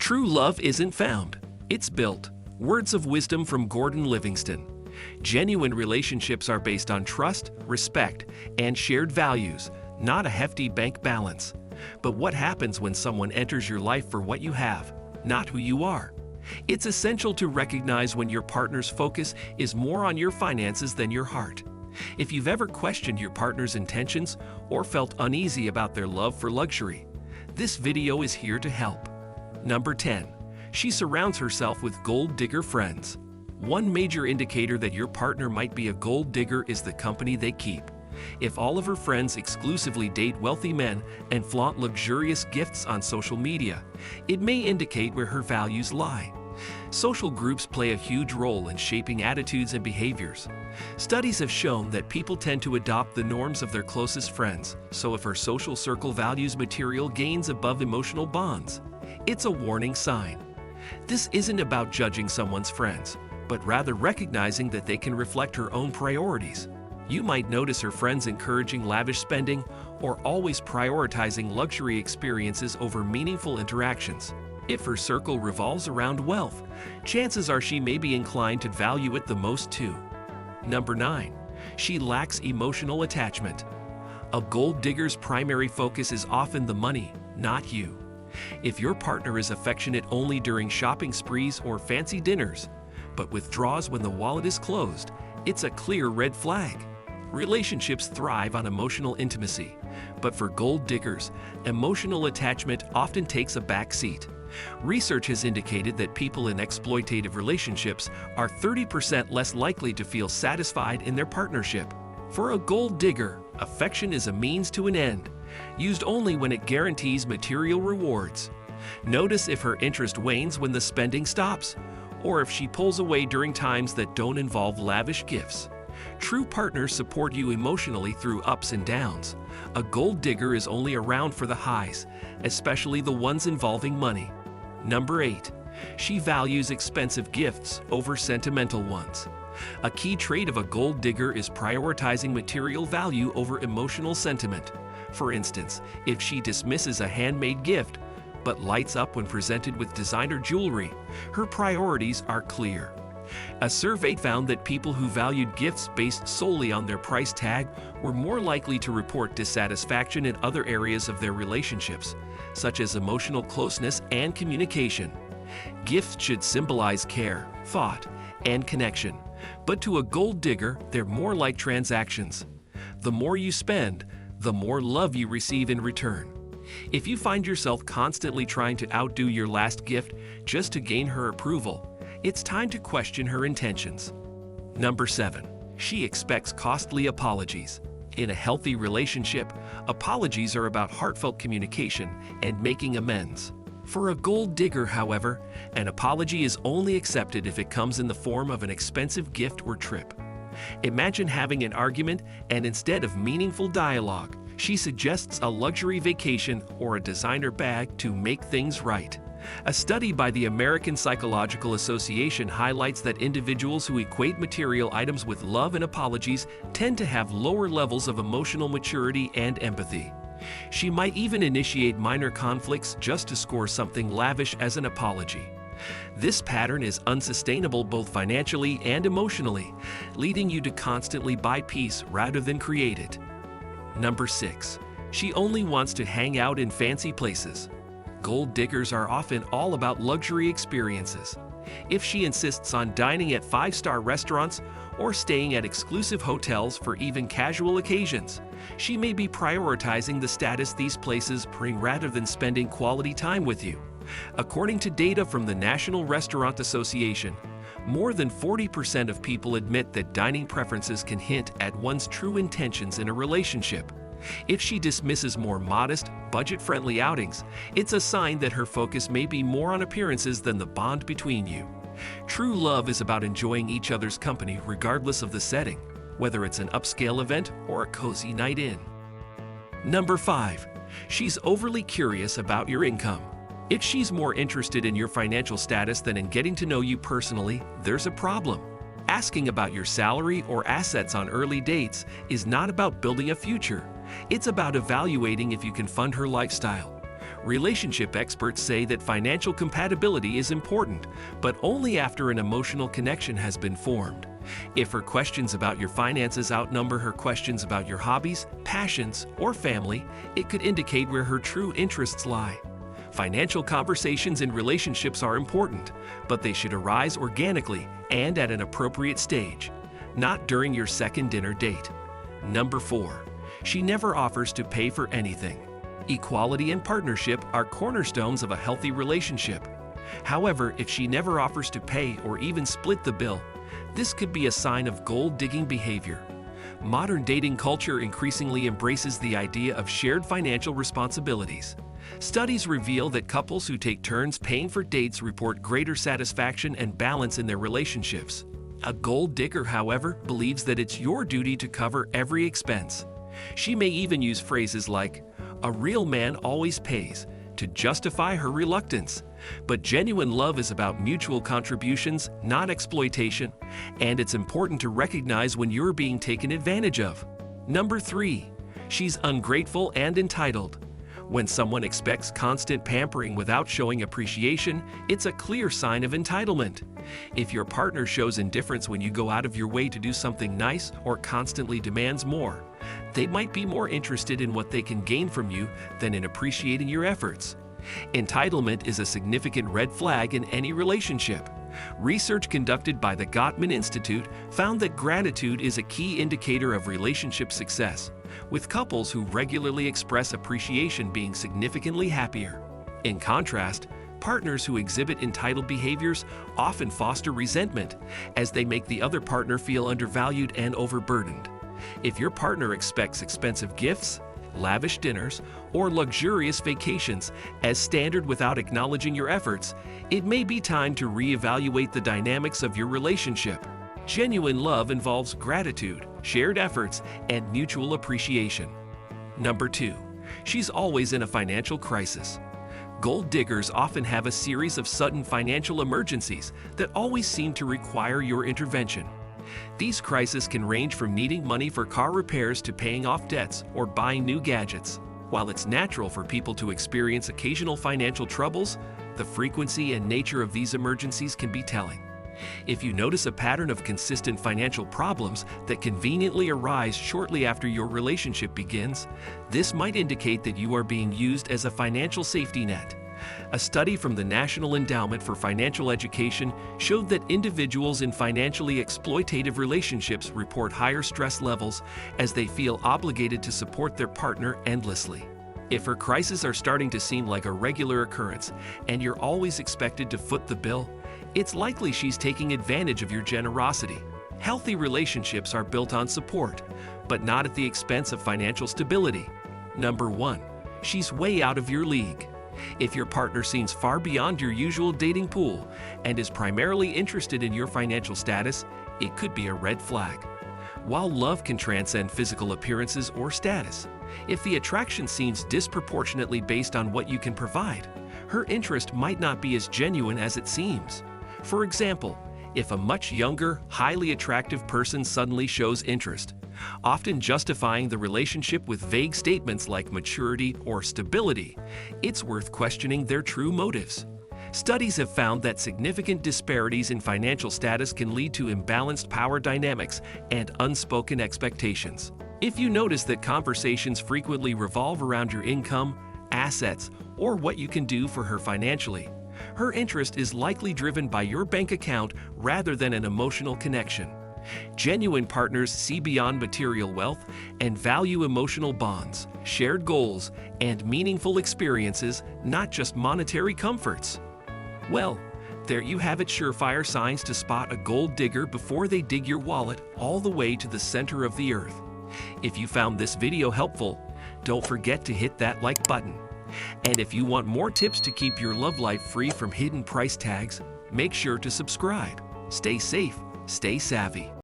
True love isn't found, it's built. Words of wisdom from Gordon Livingston. Genuine relationships are based on trust, respect, and shared values, not a hefty bank balance. But what happens when someone enters your life for what you have, not who you are? It's essential to recognize when your partner's focus is more on your finances than your heart. If you've ever questioned your partner's intentions or felt uneasy about their love for luxury, this video is here to help. Number 10. She surrounds herself with gold digger friends. One major indicator that your partner might be a gold digger is the company they keep. If all of her friends exclusively date wealthy men and flaunt luxurious gifts on social media, it may indicate where her values lie. Social groups play a huge role in shaping attitudes and behaviors. Studies have shown that people tend to adopt the norms of their closest friends, so if her social circle values material gains above emotional bonds, it's a warning sign. This isn't about judging someone's friends, but rather recognizing that they can reflect her own priorities. You might notice her friends encouraging lavish spending or always prioritizing luxury experiences over meaningful interactions. If her circle revolves around wealth, chances are she may be inclined to value it the most too. Number 9. She lacks emotional attachment. A gold digger's primary focus is often the money, not you. If your partner is affectionate only during shopping sprees or fancy dinners, but withdraws when the wallet is closed, it's a clear red flag. Relationships thrive on emotional intimacy, but for gold diggers, emotional attachment often takes a back seat. Research has indicated that people in exploitative relationships are 30% less likely to feel satisfied in their partnership. For a gold digger, affection is a means to an end, used only when it guarantees material rewards. Notice if her interest wanes when the spending stops, or if she pulls away during times that don't involve lavish gifts. True partners support you emotionally through ups and downs. A gold digger is only around for the highs, especially the ones involving money. Number 8. She values expensive gifts over sentimental ones. A key trait of a gold digger is prioritizing material value over emotional sentiment. For instance, if she dismisses a handmade gift, but lights up when presented with designer jewelry, her priorities are clear. A survey found that people who valued gifts based solely on their price tag were more likely to report dissatisfaction in other areas of their relationships, such as emotional closeness and communication. Gifts should symbolize care, thought, and connection, but to a gold digger, they're more like transactions. The more you spend, the more love you receive in return. If you find yourself constantly trying to outdo your last gift just to gain her approval, it's time to question her intentions. Number 7. She expects costly apologies. In a healthy relationship, apologies are about heartfelt communication and making amends. For a gold digger, however, an apology is only accepted if it comes in the form of an expensive gift or trip. Imagine having an argument and instead of meaningful dialogue, she suggests a luxury vacation or a designer bag to make things right. A study by the American Psychological Association highlights that individuals who equate material items with love and apologies tend to have lower levels of emotional maturity and empathy. She might even initiate minor conflicts just to score something lavish as an apology. This pattern is unsustainable both financially and emotionally, leading you to constantly buy peace rather than create it. Number 6. She only wants to hang out in fancy places. Gold diggers are often all about luxury experiences. If she insists on dining at 5-star restaurants or staying at exclusive hotels for even casual occasions, she may be prioritizing the status these places bring rather than spending quality time with you. According to data from the National Restaurant Association, more than 40% of people admit that dining preferences can hint at one's true intentions in a relationship. If she dismisses more modest, budget-friendly outings, it's a sign that her focus may be more on appearances than the bond between you. True love is about enjoying each other's company regardless of the setting, whether it's an upscale event or a cozy night in. Number 5. She's overly curious about your income. If she's more interested in your financial status than in getting to know you personally, there's a problem. Asking about your salary or assets on early dates is not about building a future. It's about evaluating if you can fund her lifestyle. Relationship experts say that financial compatibility is important, but only after an emotional connection has been formed. If her questions about your finances outnumber her questions about your hobbies, passions, or family, it could indicate where her true interests lie. Financial conversations in relationships are important, but they should arise organically and at an appropriate stage, not during your second dinner date. Number 4. She never offers to pay for anything. Equality and partnership are cornerstones of a healthy relationship. However, if she never offers to pay or even split the bill, this could be a sign of gold-digging behavior. Modern dating culture increasingly embraces the idea of shared financial responsibilities. Studies reveal that couples who take turns paying for dates report greater satisfaction and balance in their relationships. A gold digger, however, believes that it's your duty to cover every expense. She may even use phrases like, "A real man always pays," to justify her reluctance. But genuine love is about mutual contributions, not exploitation, and it's important to recognize when you're being taken advantage of. Number 3. She's ungrateful and entitled. When someone expects constant pampering without showing appreciation, it's a clear sign of entitlement. If your partner shows indifference when you go out of your way to do something nice or constantly demands more, they might be more interested in what they can gain from you than in appreciating your efforts. Entitlement is a significant red flag in any relationship. Research conducted by the Gottman Institute found that gratitude is a key indicator of relationship success, with couples who regularly express appreciation being significantly happier. In contrast, partners who exhibit entitled behaviors often foster resentment, as they make the other partner feel undervalued and overburdened. If your partner expects expensive gifts, lavish dinners, or luxurious vacations as standard without acknowledging your efforts, it may be time to reevaluate the dynamics of your relationship. Genuine love involves gratitude, shared efforts, and mutual appreciation. Number 2. She's always in a financial crisis. Gold diggers often have a series of sudden financial emergencies that always seem to require your intervention. These crises can range from needing money for car repairs to paying off debts or buying new gadgets. While it's natural for people to experience occasional financial troubles, the frequency and nature of these emergencies can be telling. If you notice a pattern of consistent financial problems that conveniently arise shortly after your relationship begins, this might indicate that you are being used as a financial safety net. A study from the National Endowment for Financial Education showed that individuals in financially exploitative relationships report higher stress levels as they feel obligated to support their partner endlessly. If her crises are starting to seem like a regular occurrence and you're always expected to foot the bill, it's likely she's taking advantage of your generosity. Healthy relationships are built on support, but not at the expense of financial stability. Number 1. She's way out of your league. If your partner seems far beyond your usual dating pool and is primarily interested in your financial status, it could be a red flag. While love can transcend physical appearances or status, if the attraction seems disproportionately based on what you can provide, her interest might not be as genuine as it seems. For example, if a much younger, highly attractive person suddenly shows interest, often justifying the relationship with vague statements like maturity or stability, it's worth questioning their true motives. Studies have found that significant disparities in financial status can lead to imbalanced power dynamics and unspoken expectations. If you notice that conversations frequently revolve around your income, assets, or what you can do for her financially, her interest is likely driven by your bank account rather than an emotional connection. Genuine partners see beyond material wealth and value emotional bonds, shared goals, and meaningful experiences, not just monetary comforts. Well, there you have it, surefire signs to spot a gold digger before they dig your wallet all the way to the center of the earth. If you found this video helpful, don't forget to hit that like button. And if you want more tips to keep your love life free from hidden price tags, make sure to subscribe. Stay safe, stay savvy.